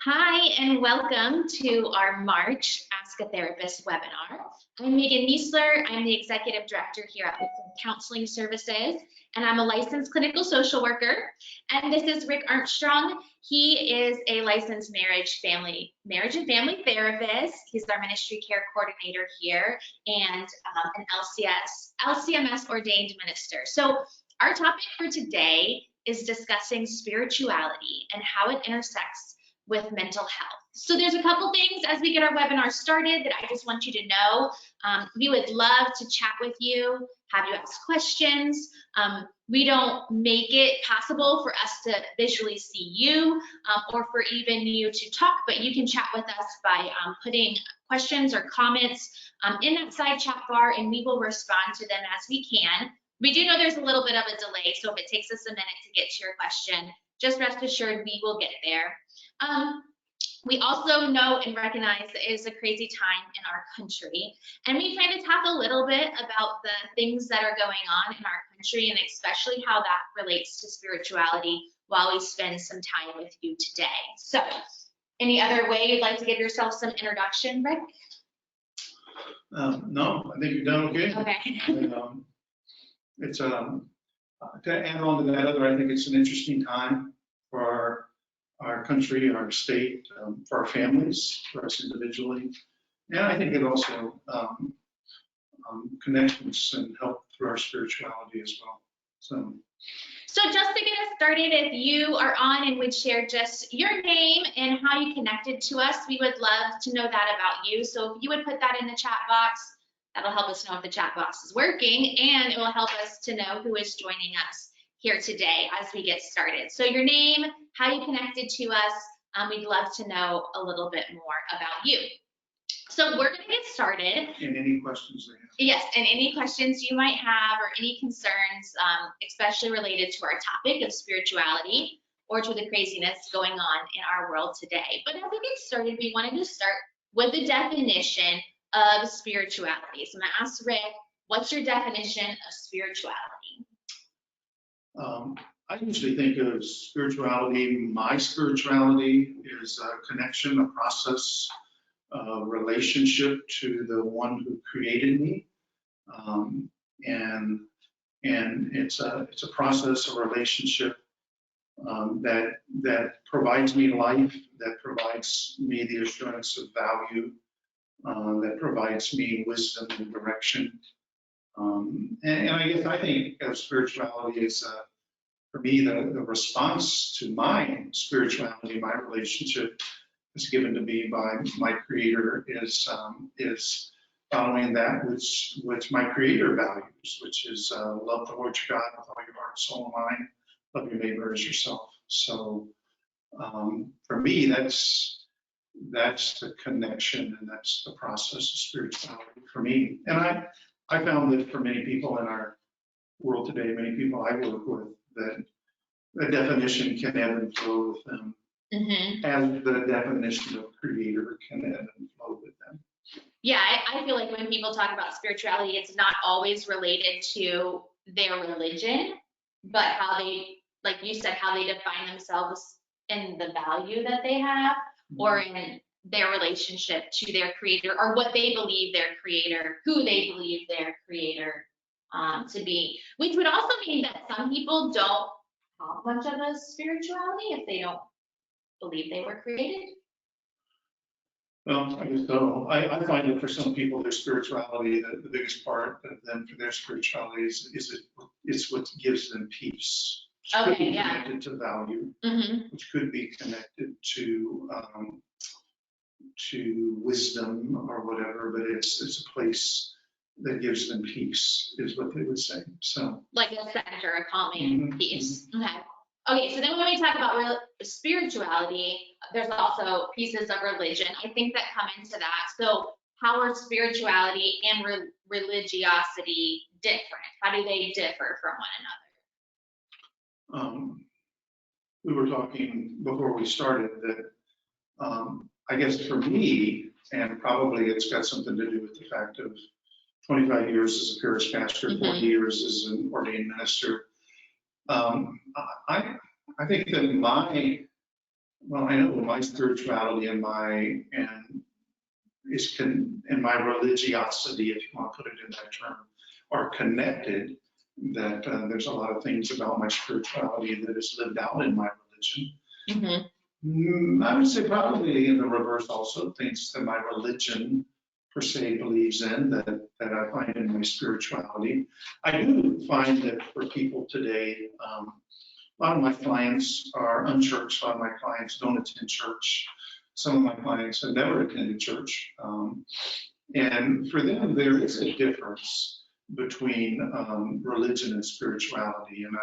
Hi, and welcome to our March Ask a Therapist webinar. I'm Megan Miessler. I'm the Executive Director here at Miessler Counseling Services, and I'm a licensed clinical social worker. And this is Rick Armstrong. He is a licensed marriage and family therapist. He's our ministry care coordinator here and an LCMS ordained minister. So our topic for today is discussing spirituality and how it intersects with mental health. So there's a couple things as we get our webinar started that I just want you to know. We would love to chat with you, have you ask questions. We don't make it possible for us to visually see you or for even you to talk, but you can chat with us by putting questions or comments in that side chat bar, and we will respond to them as we can. We do know there's a little bit of a delay, so if it takes us a minute to get to your question, just rest assured we will get there. We also know and recognize that it is a crazy time in our country, and we plan to talk a little bit about the things that are going on in our country and especially how that relates to spirituality while we spend some time with you today. So, any other way you'd like to give yourself some introduction, Rick? No, I think you've done okay. Okay. And, it's to add on to that I think it's an interesting time for our country, our state, for our families, for us individually. And I think it also connections and help through our spirituality as well. So just to get us started, if you are on and would share just your name and how you connected to us, we would love to know that about you. So if you would put that in the chat box, that'll help us know if the chat box is working, and it will help us to know who is joining us here today as we get started. So your name, how you connected to us, we'd love to know a little bit more about you. So we're going to get started. And any questions they have. Yes, and any questions you might have or any concerns, especially related to our topic of spirituality or to the craziness going on in our world today. But as we get started, we wanted to start with the definition of spirituality. So I'm going to ask Rick, what's your definition of spirituality? I usually think of spirituality, my spirituality is a connection, a process, a relationship to the one who created me. And it's a process, a relationship that provides me life, that provides me the assurance of value, that provides me wisdom and direction. And I think of spirituality as, for me, the response to my spirituality, my relationship is given to me by my Creator is following that which my Creator values, which is love the Lord your God with all your heart, soul, and mind, love your neighbor as yourself. So for me, that's the connection, and that's the process of spirituality for me. And I found that for many people in our world today, many people I work with, that the definition can ebb and flow with them, as the definition of Creator can ebb and flow with them. Yeah, I feel like when people talk about spirituality, it's not always related to their religion, but how they, like you said, how they define themselves in the value that they have, or in their relationship to their Creator, or what they believe their Creator, who they believe their Creator to be, which would also mean that some people don't have much of a spirituality if they don't believe they were created. Well, I guess so. I find that for some people, their spirituality, the biggest part of them for their spirituality is what gives them peace. Which could be connected to value, which could be connected to wisdom or whatever, but it's a place that gives them peace, is what they would say. So, like a center, a calming peace. Okay, so then when we talk about spirituality, there's also pieces of religion, I think, that come into that. So how are spirituality and religiosity different? How do they differ from one another? We were talking before we started that I guess for me, and probably it's got something to do with the fact of 25 years as a parish pastor, 40 years as an ordained minister. I think that Well, I know my spirituality and my religiosity, if you want to put it in that term, are connected. That there's a lot of things about my spirituality that is lived out in my religion. I would say probably in the reverse also, things that my religion per se believes in that I find in my spirituality. I do find that for people today, a lot of my clients are unchurched. A lot of my clients don't attend church. Some of my clients have never attended church. And for them, there is a difference between religion and spirituality. And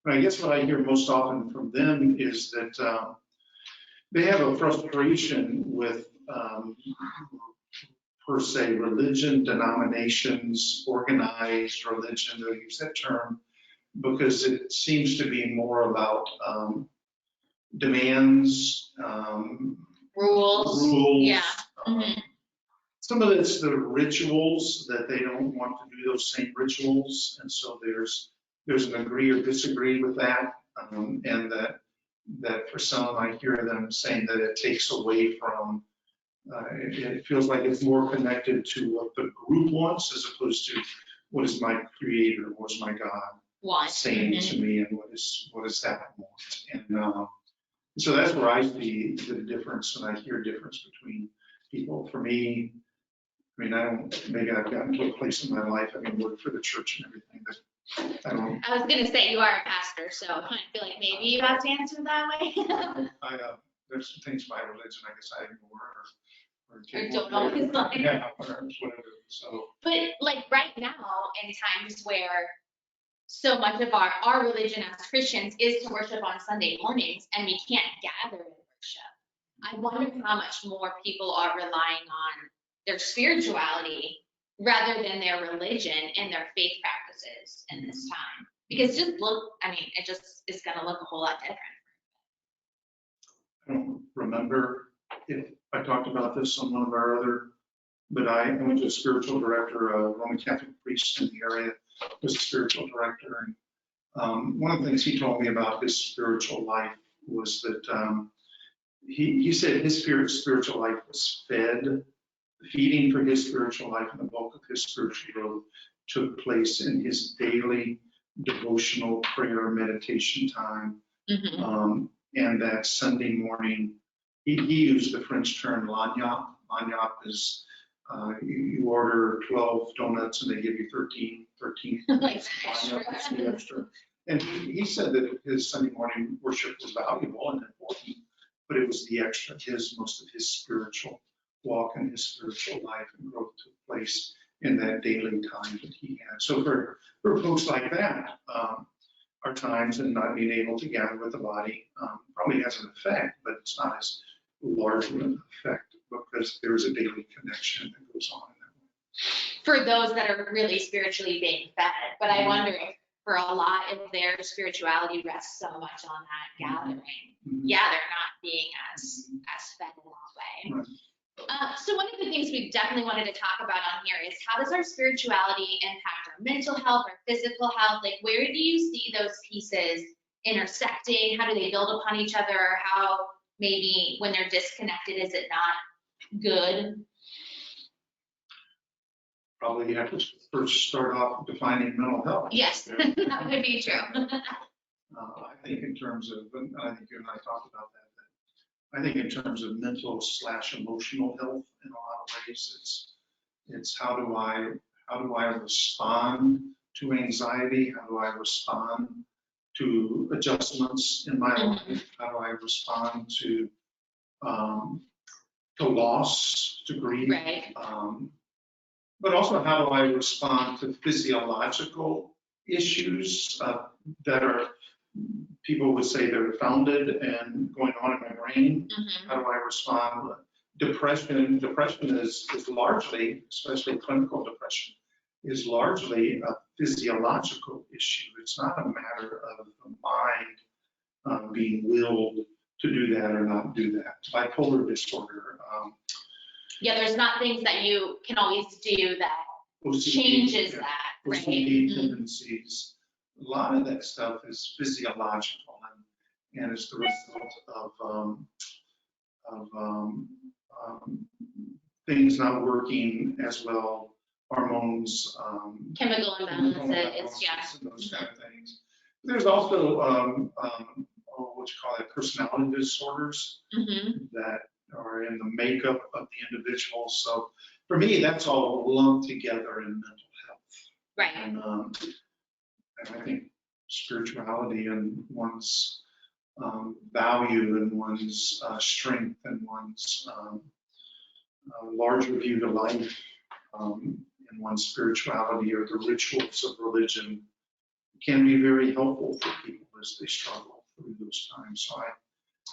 I guess what I hear most often from them is that they have a frustration with, per se, religion, denominations, organized religion, they'll use that term, because it seems to be more about demands, rules. Yeah. Some of it's the rituals that they don't want to do those same rituals, and so there's an agree or disagree with that, and that for some I hear them saying that it takes away from. It feels like it's more connected to what the group wants as opposed to what is my creator, what is my God saying to me, and what is that want. And so that's where I see the difference, and I hear a difference between people. For me, I mean, maybe I've gotten to a place in my life, I work for the church and everything, but I don't. I was going to say, you are a pastor, so I kind of feel like maybe you have to answer that way. There's some things by religion, I guess I ignore or don't always like. Yeah, or whatever, so. But like right now, in times where so much of our religion as Christians is to worship on Sunday mornings, and we can't gather in worship, I wonder how much more people are relying on their spirituality rather than their religion and their faith practices in this time. Because it just is going to look a whole lot different. I don't remember if I talked about this on one of our other, but I went to a spiritual director, a Roman Catholic priest in the area, was a spiritual director. And one of the things he told me about his spiritual life was that he said his spiritual life was fed. Feeding for his spiritual life and the bulk of his spiritual growth took place in his daily devotional prayer meditation time. And that Sunday morning, he used the French term lagniappe. Lagniappe is you order 12 donuts and they give you 13 like extra. And he said that his Sunday morning worship was valuable and important, but it was the extra. Most of his spiritual walk and his spiritual life and growth took place in that daily time that he had. So for folks like that, our times and not being able to gather with the body probably has an effect, but it's not as large of an effect because there's a daily connection that goes on in that way. For those that are really spiritually being fed, but I wonder if for a lot of their spirituality rests so much on that gathering. Yeah, they're not being as fed in that way. Right. So one of the things we definitely wanted to talk about on here is how does our spirituality impact our mental health, our physical health? Like, where do you see those pieces intersecting? How do they build upon each other? Or how maybe when they're disconnected, is it not good? Probably you have to first start off defining mental health. Yes, that would be true. I think in terms of, and I think you and I talked about that, I think in terms of mental/emotional health in a lot of ways, it's how do I respond to anxiety? How do I respond to adjustments in my life? How do I respond to loss, to grief? Right. But also how do I respond to physiological issues that are, people would say they're founded and going on in my brain. How do I respond? Depression is largely, especially clinical depression, is largely a physiological issue. It's not a matter of the mind being willed to do that or not do that. Bipolar disorder. Yeah, there's not things that you can always do that OCD, changes that, right? OCD tendencies. A lot of that stuff is physiological, and it's the result of things not working as well, hormones, Chemical imbalances, yeah. and those kind of things. There's also what you call it, personality disorders that are in the makeup of the individual. So for me, that's all lumped together in mental health. Right. And I think spirituality and one's value and one's strength and one's larger view to life and one's spirituality or the rituals of religion can be very helpful for people as they struggle through those times. So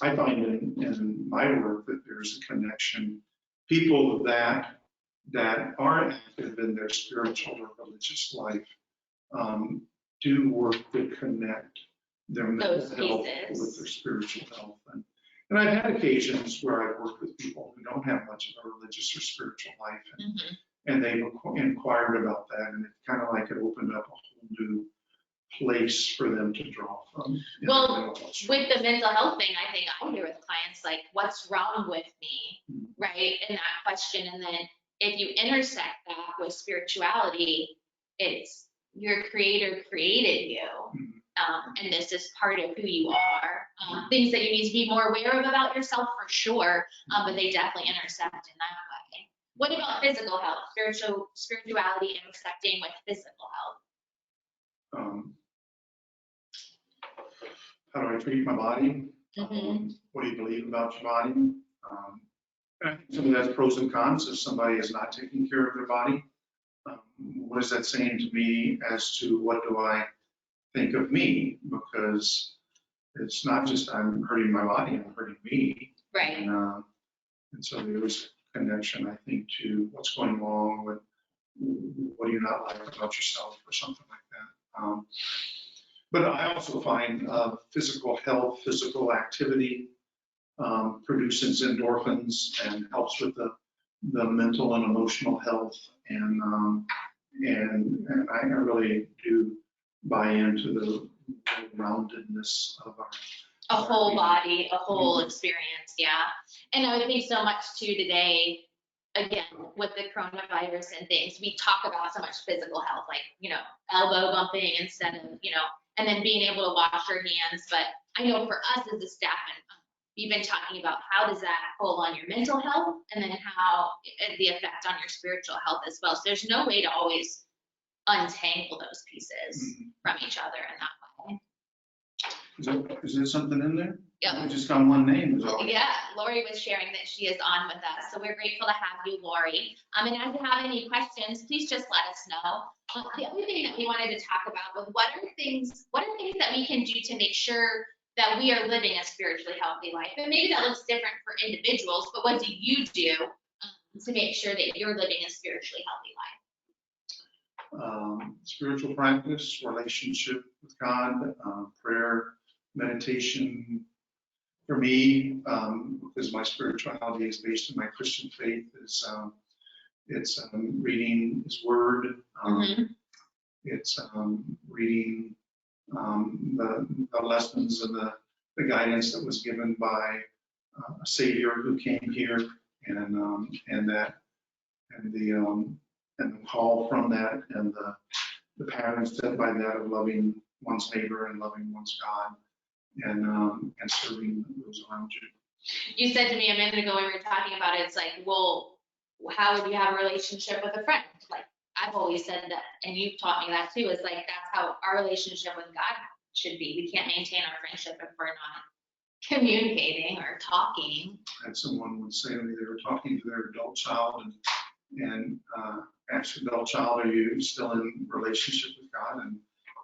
I find in my work that there's a connection. People that are active in their spiritual or religious life do work to connect their mental health with their spiritual health. And I've had occasions where I've worked with people who don't have much of a religious or spiritual life, and they've inquired about that, and it kind of like it opened up a whole new place for them to draw from. Well, with the mental health thing, I think I hear with clients like, what's wrong with me, right? And that question, and then if you intersect that with spirituality, it's your creator created you. And this is part of who you are. Things that you need to be more aware of about yourself for sure, but they definitely intersect in that way. What about physical health, spirituality intersecting with physical health? How do I treat my body? What do you believe about your body? I think some of that's pros and cons. If somebody is not taking care of their body, what is that saying to me as to what do I think of me? Because it's not just I'm hurting my body, I'm hurting me. Right. And so there's a connection, I think, to what's going wrong with what do you not like about yourself or something like that. But I also find physical health, physical activity produces endorphins and helps with the mental and emotional health. And I really do buy into the roundedness of our whole body, a whole experience, yeah. And I would think so much too today, again, with the coronavirus and things, we talk about so much physical health, like, elbow bumping instead of, and then being able to wash your hands. But I know for us as a staff, and we've been talking about how does that pull on your mental health and then how the effect on your spiritual health as well. So there's no way to always untangle those pieces from each other in that way. Is there something in there? Yeah. I just got one name. Yeah, Lori was sharing that she is on with us, so we're grateful to have you, Lori. And as you have any questions, please just let us know. The other thing that we wanted to talk about was what are things that we can do to make sure that we are living a spiritually healthy life? And maybe that looks different for individuals, but what do you do to make sure that you're living a spiritually healthy life? Spiritual practice, relationship with God, prayer, meditation. For me, because my spirituality is based in my Christian faith, it's reading His Word. It's reading the lessons and the guidance that was given by a Savior who came here, and the call from that, and the patterns set by that of loving one's neighbor and loving one's God, and serving those around you. You said to me a minute ago when we were talking about it, it's like, well, how would you have a relationship with a friend? Like, I've always said that, and you've taught me that too, is like, that's how our relationship with God should be. We can't maintain our friendship if we're not communicating or talking. And someone would say to me, they were talking to their adult child and asked the adult child, are you still in relationship with God? And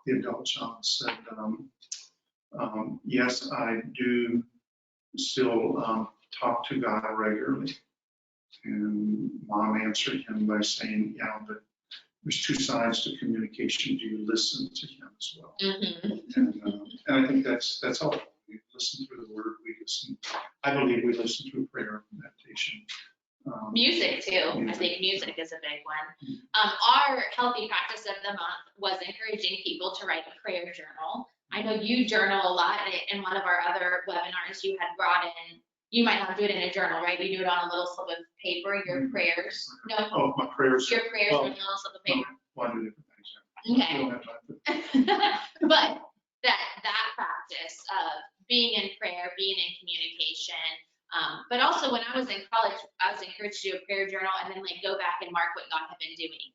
the adult child said, yes, I do still talk to God regularly. And mom answered him by saying, yeah, but there's two sides to communication. Do you listen to him as well? And I think that's helpful. We listen through the Word. I believe we listen through prayer, meditation. Music too. I think music is a big one. Our healthy practice of the month was encouraging people to write a prayer journal. I know you journal a lot. In one of our other webinars, you had brought in, you might not do it in a journal, right? You do it on a little slip of paper, your prayers. No, Oh, my prayers. your prayers Well, on a little slip of paper. One of the different things. Okay. We don't have time for- But that practice of being in prayer, being in communication, but also when I was in college, I was encouraged to do a prayer journal and then like go back and mark what God had been doing,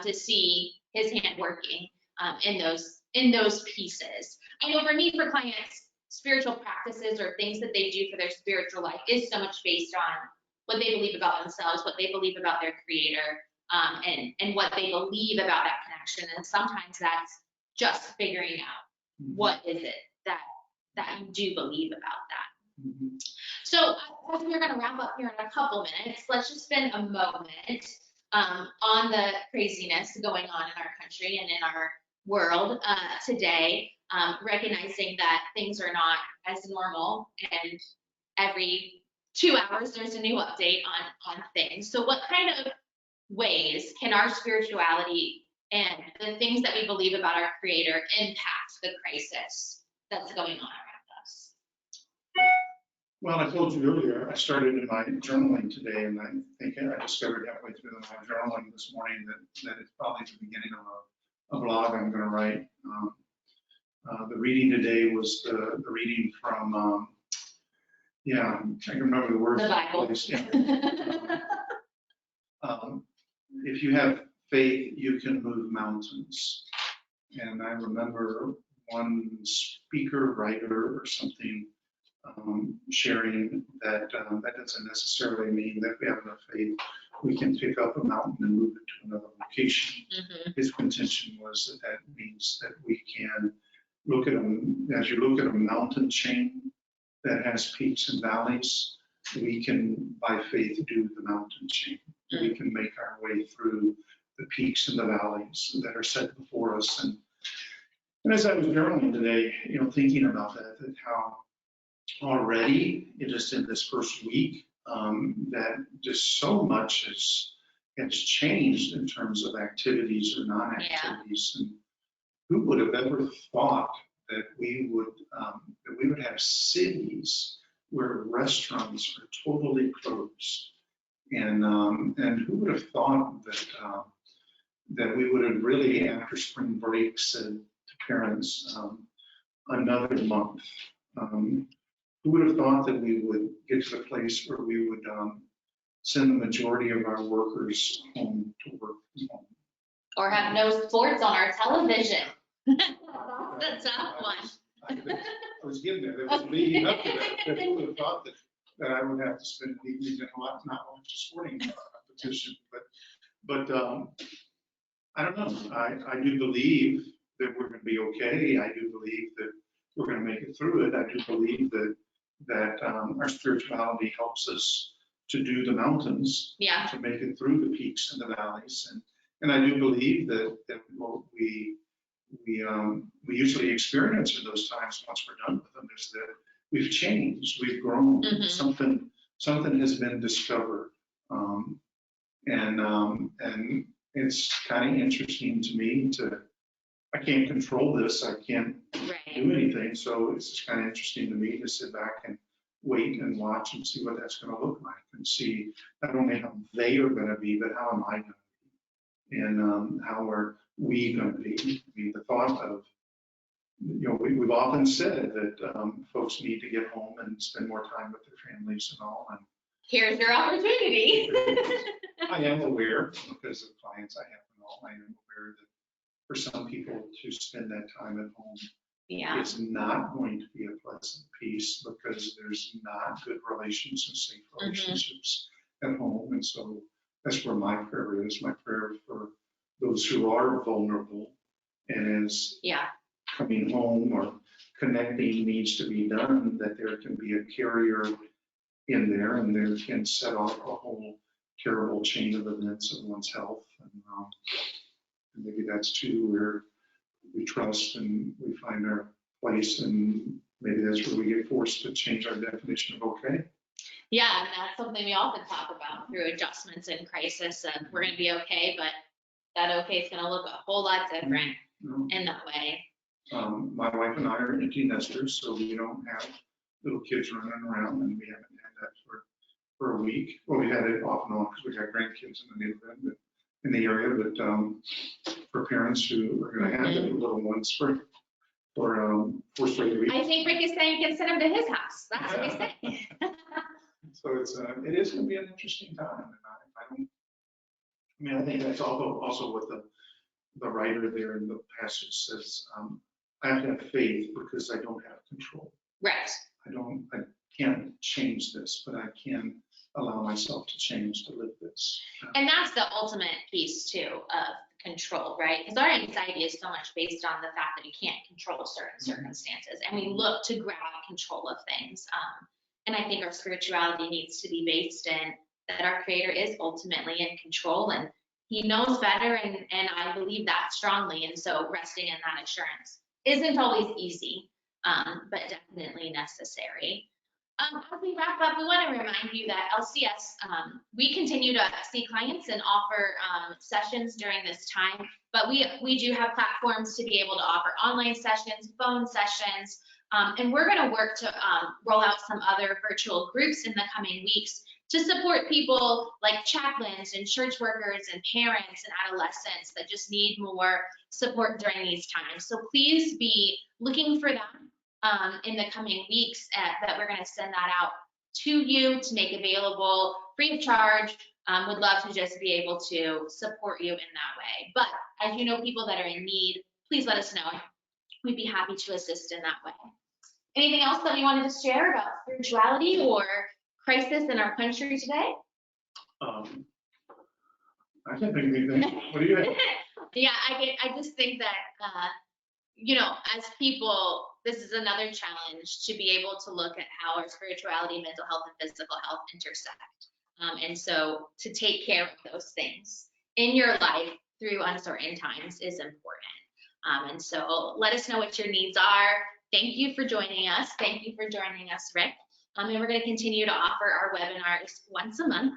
to see His hand working in those pieces. I know for me, for clients, spiritual practices or things that they do for their spiritual life is so much based on what they believe about themselves, what they believe about their Creator, and what they believe about that connection. And sometimes that's just figuring out what is it that you do believe about that. Mhm. So as we're going to wrap up here in a couple minutes, let's just spend a moment on the craziness going on in our country and in our world today, recognizing that things are not as normal, and every 2 hours there's a new update on things. So what kind of ways can our spirituality and the things that we believe about our Creator impact the crisis that's going on around us? Well, I told you earlier, I started in my journaling today, and I think I discovered halfway through my journaling this morning that it's probably the beginning of a blog I'm going to write. The reading today was the reading from, I can remember the words. The Bible. Yeah. If you have faith, you can move mountains. And I remember one speaker, writer, or something sharing that that doesn't necessarily mean that we have enough faith. We can pick up a mountain and move it to another location. Mm-hmm. His contention was that that means that we can look at them, as you look at a mountain chain that has peaks and valleys, we can, by faith, do the mountain chain. Mm-hmm. We can make our way through the peaks and the valleys that are set before us. And as I was journaling today, thinking about that how already, just in this first week, that just so much has changed in terms of activities or non-activities. Yeah. And who would have ever thought that we would have cities where restaurants are totally closed, and who would have thought that we would have really, after spring break, said to parents, another month. Who would have thought that we would get to the place where we would send the majority of our workers home to work from home? Or have no sports on our television. That's a tough one. I was getting there. There was leading up to that. Who would have thought that I would have to spend evenings and not watch a sporting competition? But I don't know. I do believe that we're going to be okay. I do believe that we're going to make it through it. I do believe that our spirituality helps us to do the mountains, to make it through the peaks and the valleys. And I do believe that what we usually experience in those times once we're done with them is that we've changed, we've grown, mm-hmm. something has been discovered. And it's kind of interesting to me I can't control this, I can't do anything, so it's just kind of interesting to me to sit back and wait and watch and see what that's going to look like, and see not only how they are going to be, but how am I going to be, and how are we going to be. I mean, the thought of, we've often said that folks need to get home and spend more time with their families and all, and here's your opportunity. I am aware, because of clients I have and all, I am aware that for some people to spend that time at home is not going to be a pleasant piece, because there's not good relations and safe relationships at home. And so that's where my prayer is. My prayer for those who are vulnerable, and as coming home or connecting needs to be done, that there can be a carrier in there, and there can set off a whole terrible chain of events of one's health. And maybe that's too where we trust and we find our place, and maybe that's where we get forced to change our definition of okay. Yeah, and that's something we often talk about through adjustments in crisis, and we're going to be okay, but that okay is going to look a whole lot different in that way. My wife and I are empty nesters, so we don't have little kids running around, and we haven't had that for a week. Well, we had it off and on because we had grandkids in the neighborhood, but in the area, but for parents who are going to have their little ones for 4 straight weeks. I think Rick is saying you can send him to his house. That's what he's saying. So it is going to be an interesting time. And I mean, I think that's also what the writer there in the passage says. I have to have faith because I don't have control. Right. I can't change this, but I can allow myself to change, to live this. And that's the ultimate piece too of control, right? Because our anxiety is so much based on the fact that we can't control certain circumstances, and we look to grab control of things. And I think our spirituality needs to be based in that our Creator is ultimately in control, and He knows better, and I believe that strongly. And so resting in that assurance isn't always easy, but definitely necessary. As we wrap up, we want to remind you that LCS, we continue to see clients and offer sessions during this time, but we do have platforms to be able to offer online sessions, phone sessions, and we're going to work to roll out some other virtual groups in the coming weeks to support people like chaplains and church workers and parents and adolescents that just need more support during these times. So please be looking for that in the coming weeks, that we're going to send that out to you to make available free of charge. Would love to just be able to support you in that way. But as you know, people that are in need, please let us know. We'd be happy to assist in that way. Anything else that we wanted to share about spirituality or crisis in our country today? I can't think of anything. What do you have? Yeah, I just think that, you know, as people, this is another challenge to be able to look at how our spirituality, mental health, and physical health intersect. And so to take care of those things in your life through uncertain times is important. And so let us know what your needs are. Thank you for joining us. Thank you for joining us, Rick. And we're going to continue to offer our webinars once a month.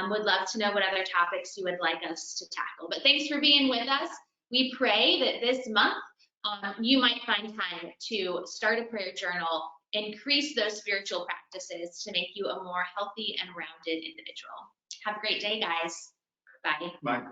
Would love to know what other topics you would like us to tackle. But thanks for being with us. We pray that this month you might find time to start a prayer journal, increase those spiritual practices to make you a more healthy and rounded individual. Have a great day, guys. Bye. Bye.